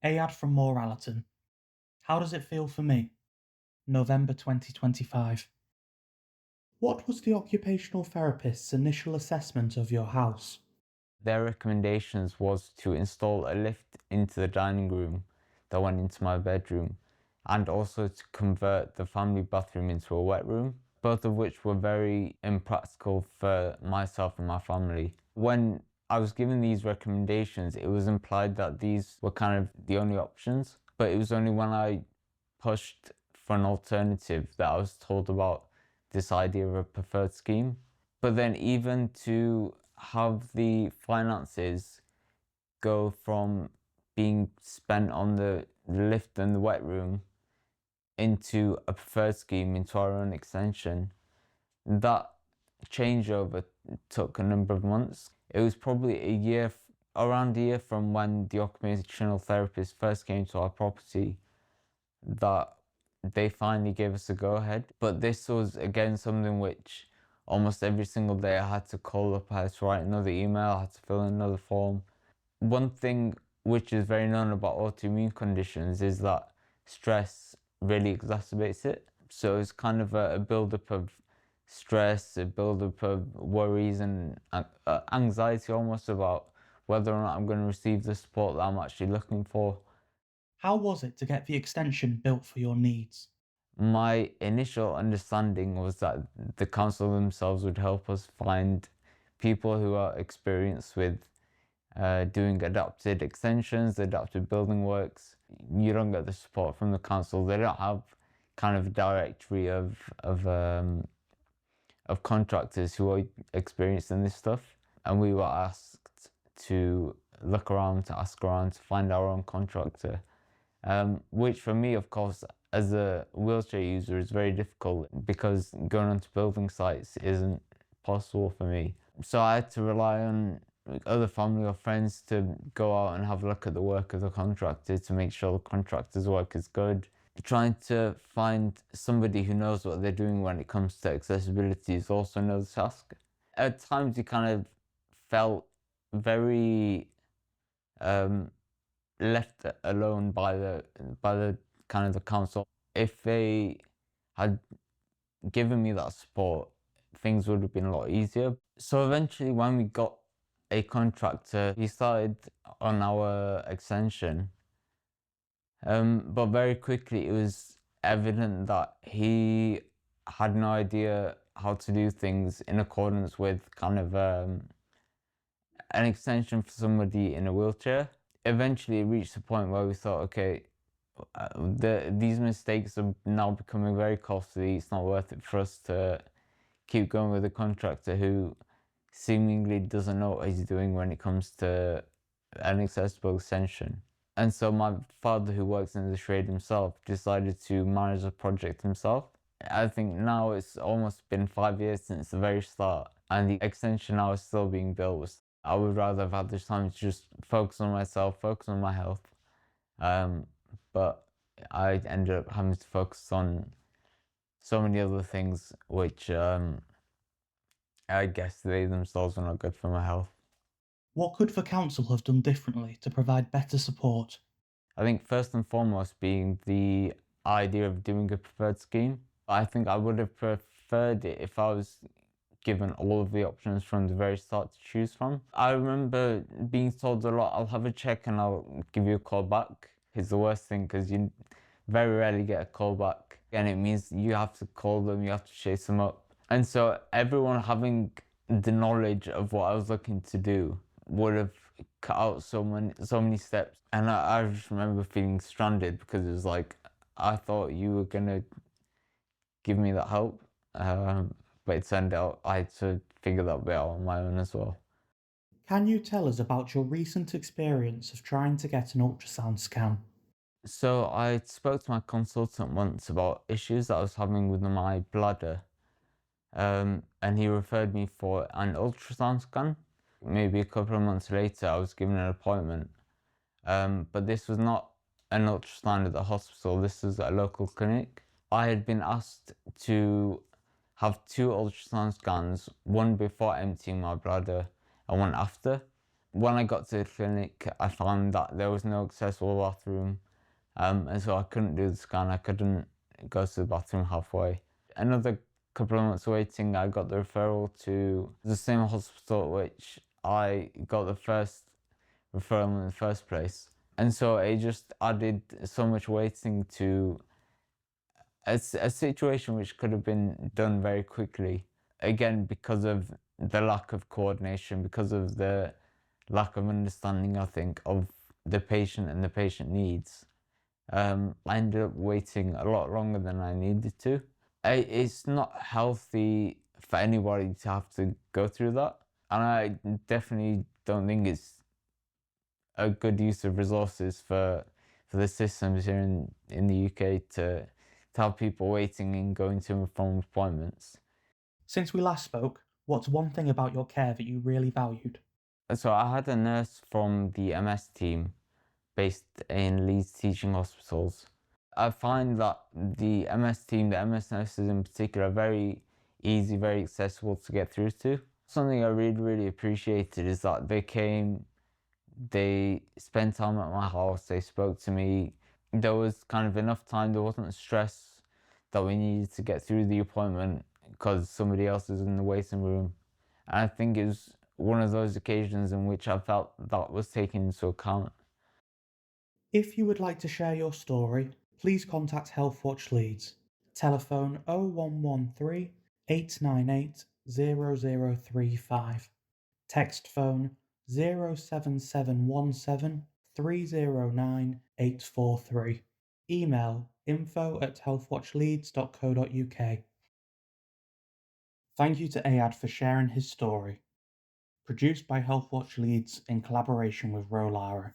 Ayad from Morallerton. How does it feel for me? November 2025. What was the occupational therapist's initial assessment of your house? Their recommendations was to install a lift into the dining room that went into my bedroom, and also to convert the family bathroom into a wet room, both of which were very impractical for myself and my family. When I was given these recommendations, it was implied that these were kind of the only options, but it was only when I pushed for an alternative that I was told about this idea of a preferred scheme. But then even to have the finances go from being spent on the lift and the wet room into a preferred scheme, into our own extension, that changeover took a number of months. It was probably around a year from when the occupational therapist first came to our property that they finally gave us a go ahead. But this was again something which almost every single day I had to call up, I had to write another email, I had to fill in another form. One thing which is very known about autoimmune conditions is that stress really exacerbates it. So it's kind of a build-up of stress, a build-up of worries and anxiety almost about whether or not I'm going to receive the support that I'm actually looking for. How was it to get the extension built for your needs? My initial understanding was that the council themselves would help us find people who are experienced with doing adapted extensions, adapted building works. You don't get the support from the council. They don't have kind of a directory of contractors who are experienced in this stuff. And we were asked to look around, to ask around, to find our own contractor. Which for me, of course, as a wheelchair user is very difficult because going onto building sites isn't possible for me. So I had to rely on other family or friends to go out and have a look at the work of the contractor to make sure the contractor's work is good. Trying to find somebody who knows what they're doing when it comes to accessibility is also another task. At times you kind of felt very um, left alone by the kind of the council. If they had given me that support, things would have been a lot easier. So eventually, when we got a contractor, he started on our extension. But very quickly, it was evident that he had no idea how to do things in accordance with kind of an extension for somebody in a wheelchair. Eventually, it reached a point where we thought, okay, these mistakes are now becoming very costly. It's not worth it for us to keep going with a contractor who seemingly doesn't know what he's doing when it comes to an accessible extension. And so my father, who works in the trade himself, decided to manage the project himself. I think now it's almost been 5 years since the very start, and the extension now is still being built. I would rather have had this time to just focus on myself, focus on my health. Um, but I ended up having to focus on so many other things, which I guess they themselves were not good for my health. What could the council have done differently to provide better support? I think first and foremost being the idea of doing a preferred scheme. I think I would have preferred it if I was given all of the options from the very start to choose from. I remember being told a lot, I'll have a check and I'll give you a call back. It's the worst thing because you very rarely get a call back. And it means you have to call them, you have to chase them up. And so everyone having the knowledge of what I was looking to do would have cut out so many steps. And I just remember feeling stranded because it was like, I thought you were gonna give me that help. But it turned out I had to figure that bit out on my own as well. Can you tell us about your recent experience of trying to get an ultrasound scan? So I spoke to my consultant once about issues that I was having with my bladder. And he referred me for an ultrasound scan. Maybe a couple of months later, I was given an appointment. But this was not an ultrasound at the hospital, this was at a local clinic. I had been asked to have two ultrasound scans, one before emptying my bladder and one after. When I got to the clinic, I found that there was no accessible bathroom, and so I couldn't do the scan. I couldn't go to the bathroom halfway. Another couple of months waiting, I got the referral to the same hospital which I got the first referral in the first place. And so it just added so much waiting to a situation which could have been done very quickly. Again, because of the lack of coordination, because of the lack of understanding, I think, of the patient and the patient needs. I ended up waiting a lot longer than I needed to. It's not healthy for anybody to have to go through that. And I definitely don't think it's a good use of resources for the systems here in the UK to have people waiting and going to and from appointments. Since we last spoke, what's one thing about your care that you really valued? So I had a nurse from the MS team based in Leeds teaching hospitals. I find that the MS team, the MS nurses in particular, are very easy, very accessible to get through to. Something I really, really appreciated is that they came, they spent time at my house, they spoke to me. There was kind of enough time, there wasn't stress that we needed to get through the appointment because somebody else was in the waiting room. And I think it was one of those occasions in which I felt that was taken into account. If you would like to share your story, please contact Healthwatch Leeds. Telephone 0113 898 0035. Text phone 07717 309 843. Email info@healthwatchleeds.co.uk. Thank you to Ayad for sharing his story. Produced by Healthwatch Leeds in collaboration with Rolara.